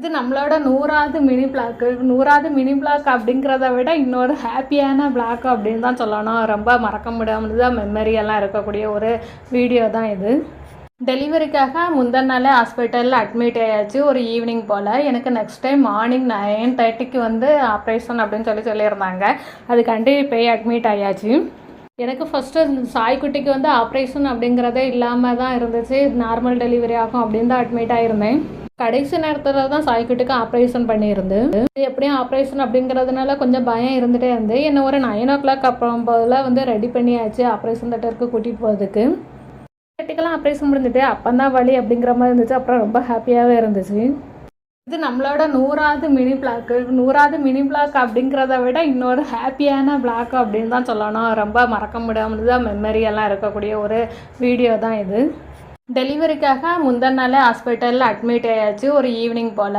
இது நம்மளோட 100வது mini block. 100வது mini black அப்படிங்கிறத விட இன்னொரு ஹாப்பியான பிளாக் அப்படின்னு தான் சொல்லணும். ரொம்ப மறக்க முடியாமல் மெமரி எல்லாம் இருக்கக்கூடிய ஒரு வீடியோ தான் இது. டெலிவரிக்காக முந்தின நாளே ஹாஸ்பிட்டலில் அட்மிட் ஆயாச்சு ஒரு ஈவினிங் போல். எனக்கு நெக்ஸ்ட் டைம் மார்னிங் 9:30க்கு வந்து ஆப்ரேஷன் அப்படின்னு சொல்லியிருந்தாங்க. அதுக்காண்டி போய் அட்மிட் ஆயாச்சு. எனக்கு ஃபஸ்ட்டு சாய்க்குட்டிக்கு வந்து ஆப்ரேஷன் அப்படிங்கிறதே இல்லாமல் தான் இருந்துச்சு. நார்மல் டெலிவரி ஆகும் அப்படின்னு தான் அட்மிட் ஆகிருந்தேன். கடைசி நேரத்தில் தான் சாய்க்குட்டிக்கு ஆப்ரேஷன் பண்ணியிருந்து. எப்படியும் ஆப்ரேஷன் அப்படிங்கிறதுனால கொஞ்சம் பயம் இருந்துகிட்டே இருந்து என்ன ஒரு 9 o'clock அப்புறம் போல் வந்து ரெடி பண்ணியாச்சு ஆப்ரேஷன் தேட்டருக்கு கூட்டிகிட்டு போகிறதுக்கு. குட்டிக்கெல்லாம் ஆப்ரேஷன் முடிஞ்சுட்டு அப்போ தான் வலி அப்படிங்கிற மாதிரி இருந்துச்சு. அப்புறம் ரொம்ப ஹாப்பியாகவே இருந்துச்சு. இது நம்மளோட 100வது மினி பிளாக்கு. 100வது மினி பிளாக் அப்படிங்கிறத விட இன்னொரு ஹாப்பியான பிளாக் அப்படின்னு தான் சொல்லணும். ரொம்ப மறக்க முடியாமல் மெமரி எல்லாம் இருக்கக்கூடிய ஒரு வீடியோ தான் இது. டெலிவரிக்காக முந்தின நாளே ஹாஸ்பிட்டலில் அட்மிட் ஆயாச்சு ஒரு ஈவினிங் போல்.